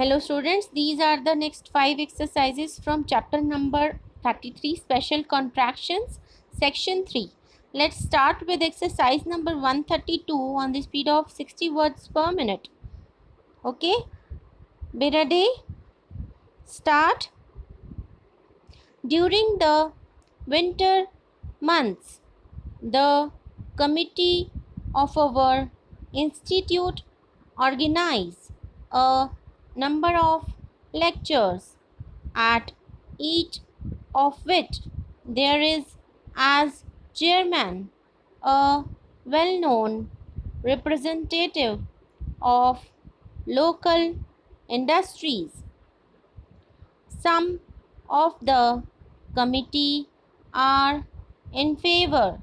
Hello students, these are the next 5 exercises from chapter number 33, special contractions, section 3. Let's start with exercise number 132 on the speed of 60 words per minute. Okay, be ready? Start. During the winter months, the committee of our institute organize a number of lectures, at each of which there is as chairman a well-known representative of local industries. Some of the committee are in favor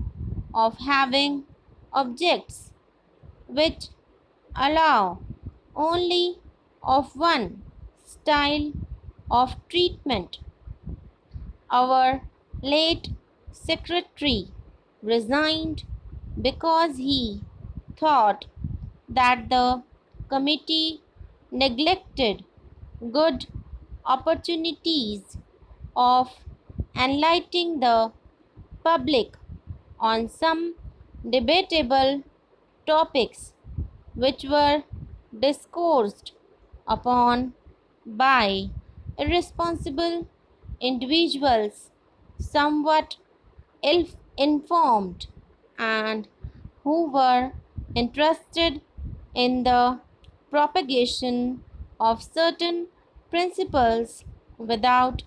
of having objects which allow only of one style of treatment. Our late secretary resigned because he thought that the committee neglected good opportunities of enlightening the public on some debatable topics which were discoursed upon by irresponsible individuals somewhat ill informed and who were interested in the propagation of certain principles without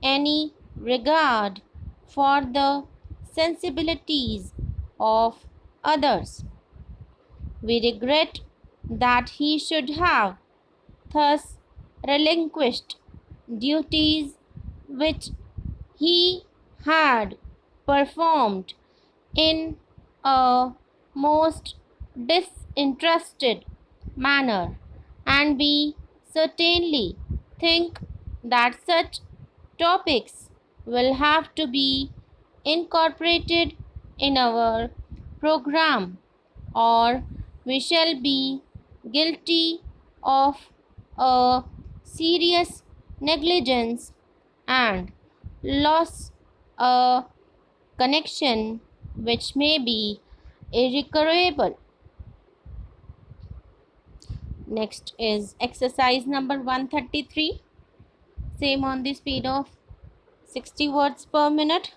any regard for the sensibilities of others. We regret that he should have thus relinquished duties which he had performed in a most disinterested manner, and we certainly think that such topics will have to be incorporated in our program, or we shall be guilty of a serious negligence and loss a connection which may be irrecoverable. Next is exercise number 133, same on the speed of 60 words per minute.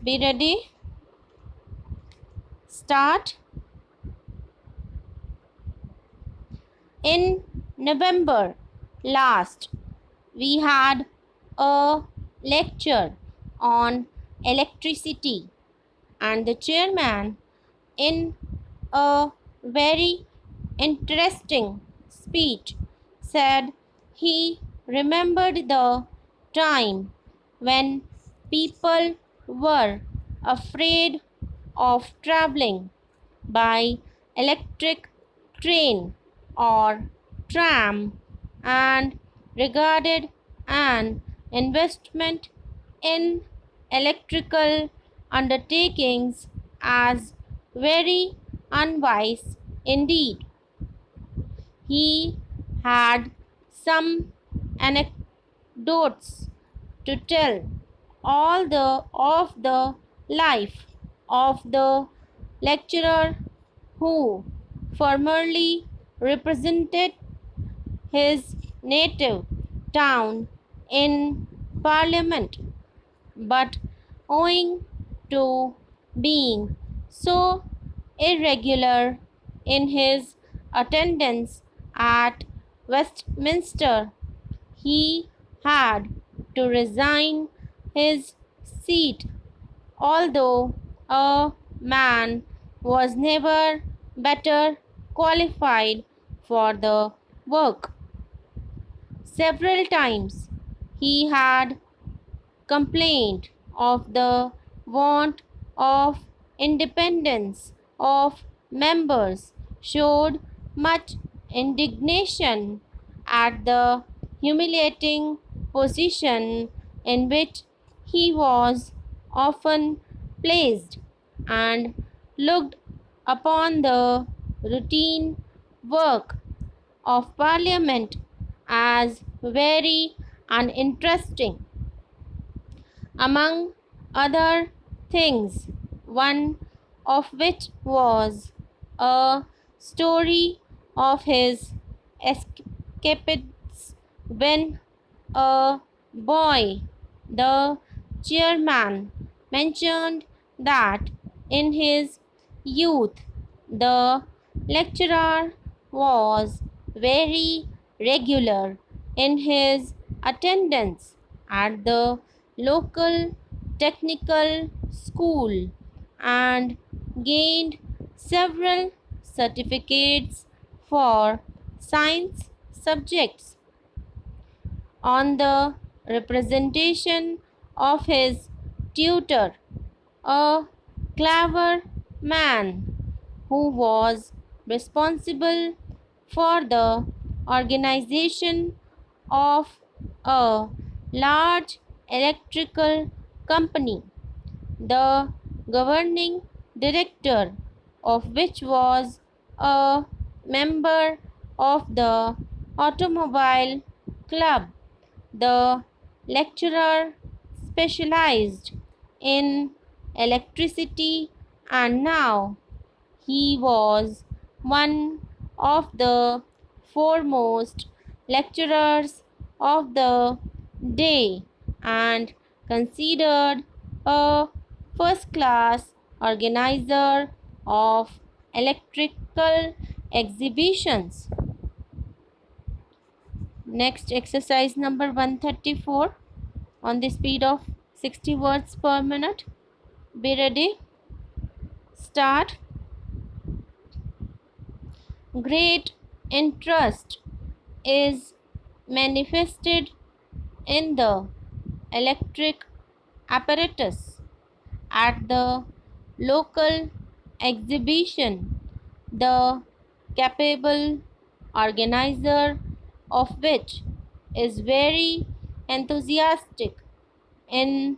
Be ready? Start. In November last, we had a lecture on electricity, and the chairman, in a very interesting speech, said he remembered the time when people were afraid of traveling by electric train or tram and regarded an investment in electrical undertakings as very unwise indeed. He had some anecdotes to tell all the of the life of the lecturer who formerly represented his native town in Parliament, but owing to being so irregular in his attendance at Westminster, he had to resign his seat, although a man was never better qualified for the work. Several times he had complained of the want of independence of members, showed much indignation at the humiliating position in which he was often placed, and looked upon the routine work of Parliament as very uninteresting. Among other things, one of which was a story of his escapades when a boy. The chairman mentioned that in his youth the lecturer was very regular in his attendance at the local technical school and gained several certificates for science subjects on the representation of his tutor, a clever man who was responsible for the organization of a large electrical company, the governing director of which was a member of the automobile club. The lecturer specialized in electricity, and now he was one of the foremost lecturers of the day and considered a first class organizer of electrical exhibitions. Next, exercise number 134 on the speed of 60 words per minute. Be ready. Start. Great interest is manifested in the electric apparatus at the local exhibition, the capable organizer of which is very enthusiastic in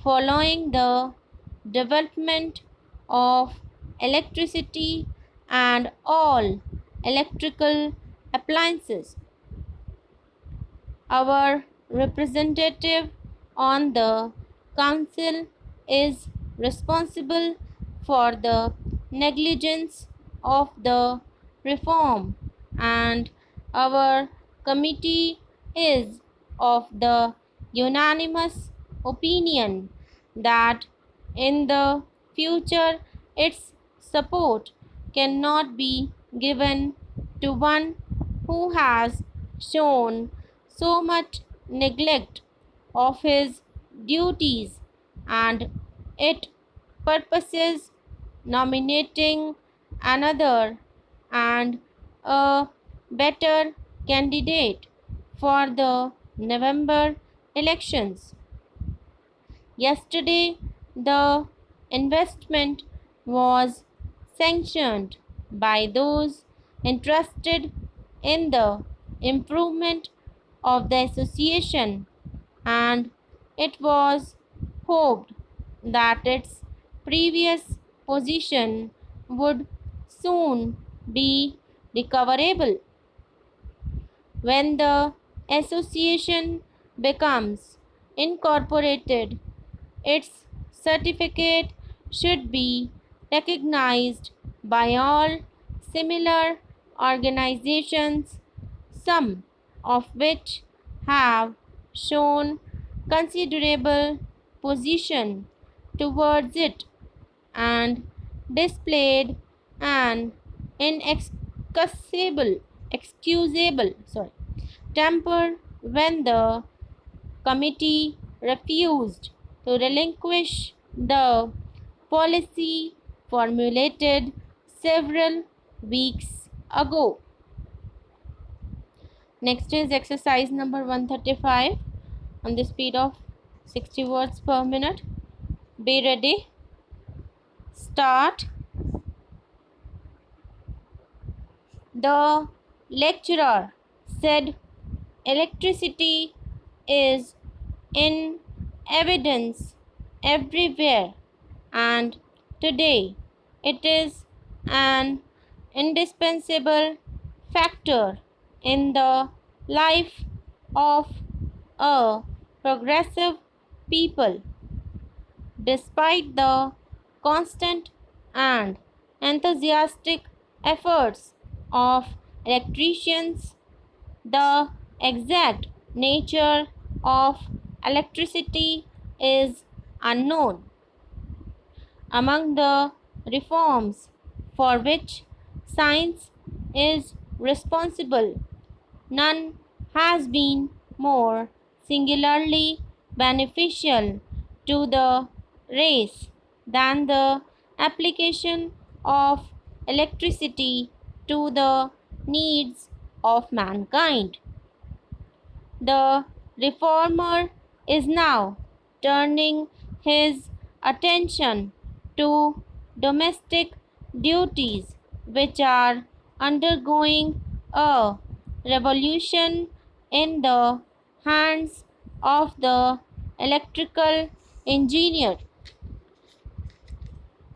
following the development of electricity and all electrical appliances. Our representative on the council is responsible for the negligence of the reform, and our committee is of the unanimous opinion that in the future its support cannot be given to one who has shown so much neglect of his duties, and it purposes nominating another and a better candidate for the November elections. Yesterday, the investment was sanctioned by those interested in the improvement of the association, and it was hoped that its previous position would soon be recoverable. When the association becomes incorporated, its certificate should be recognized by all similar organizations, some of which have shown considerable position towards it and displayed an excusable temper when the committee refused to relinquish the policy formulated several weeks ago. Next is exercise number 135 on the speed of 60 words per minute. Be ready. Start. The lecturer said electricity is in evidence everywhere, and today it is an indispensable factor in the life of a progressive people. Despite the constant and enthusiastic efforts of electricians, the exact nature of electricity is unknown. Among the reforms for which science is responsible, none has been more singularly beneficial to the race than the application of electricity to the needs of mankind. The reformer is now turning his attention to domestic duties, which are undergoing a revolution in the hands of the electrical engineer.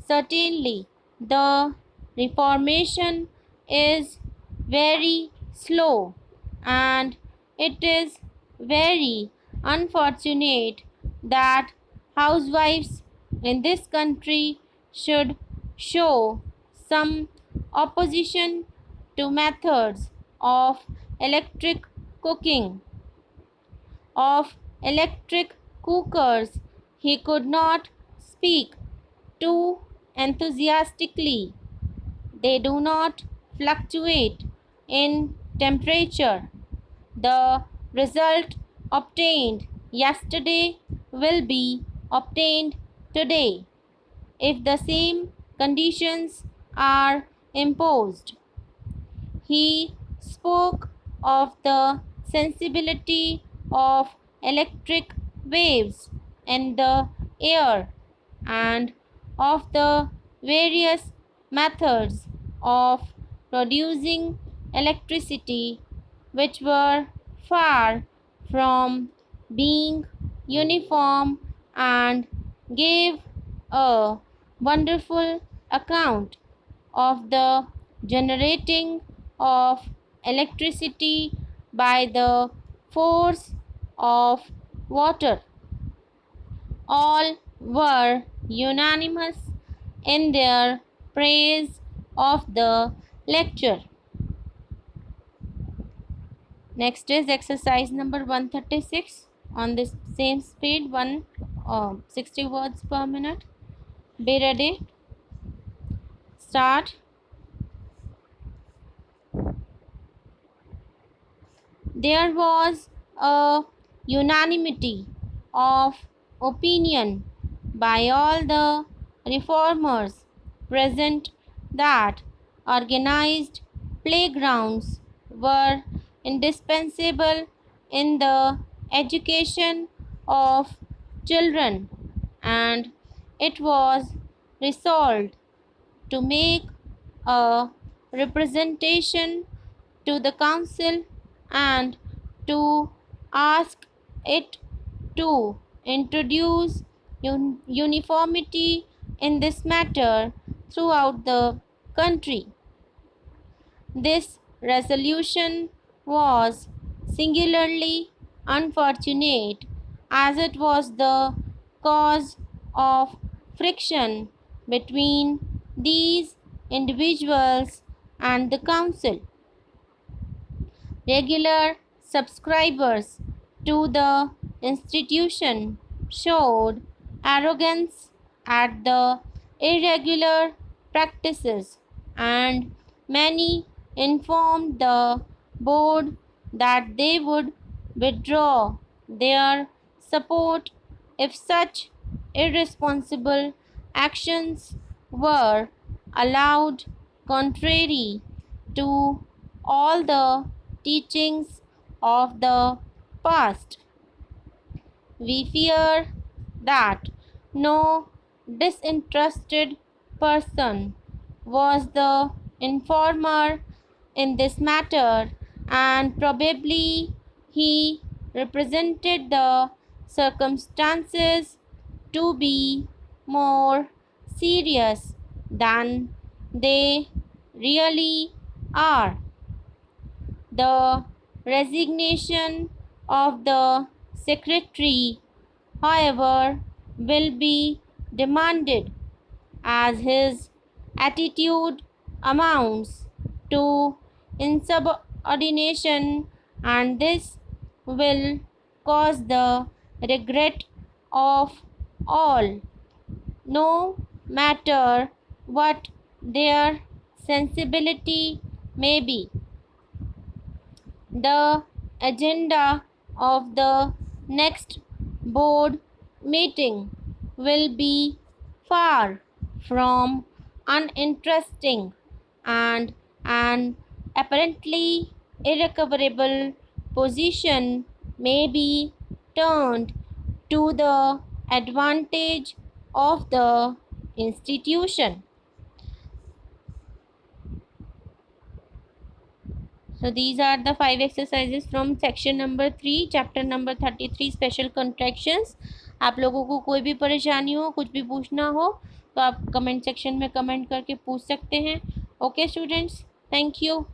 Certainly, the reformation is very slow, and it is very unfortunate that housewives in this country should show some opposition to methods of electric cooking, of electric cookers. He could not speak too enthusiastically. They do not fluctuate in temperature. The result obtained yesterday will be obtained today if the same conditions are imposed. He spoke of the sensibility of electric waves in the air and of the various methods of producing electricity, which were far from being uniform, and gave a wonderful account of the generating of electricity by the force of water. All were unanimous in their praise of the lecture. Next is exercise number 136 on this same speed, 60 words per minute. Be ready. Start. There was a unanimity of opinion by all the reformers present that organized playgrounds were indispensable in the education of children, and it was resolved to make a representation to the council and to ask it to introduce uniformity in this matter throughout the country. This resolution was singularly unfortunate as it was the cause of friction between these individuals and the council. Regular subscribers to the institution showed arrogance at the irregular practices, and many informed the board that they would withdraw their support if such irresponsible actions were allowed, contrary to all the teachings of the past. We fear that no disinterested person was the informer in this matter, and probably he represented the circumstances to be more serious than they really are. the resignation of the secretary, however, will be demanded, as his attitude amounts to insubordination, and this will cause the regret of all, no matter what their sensibility may be. The agenda of the next board meeting will be far from uninteresting, and an apparently irrecoverable position may be turned to the advantage of the institution. So these are the 5 exercises from section number 3, chapter number 33, special contractions. आप लोगों को कोई भी परेशानी हो, कुछ भी पूछना हो, तो आप कमेंट सेक्शन में कमेंट करके पूछ सकते हैं. Okay students, thank you.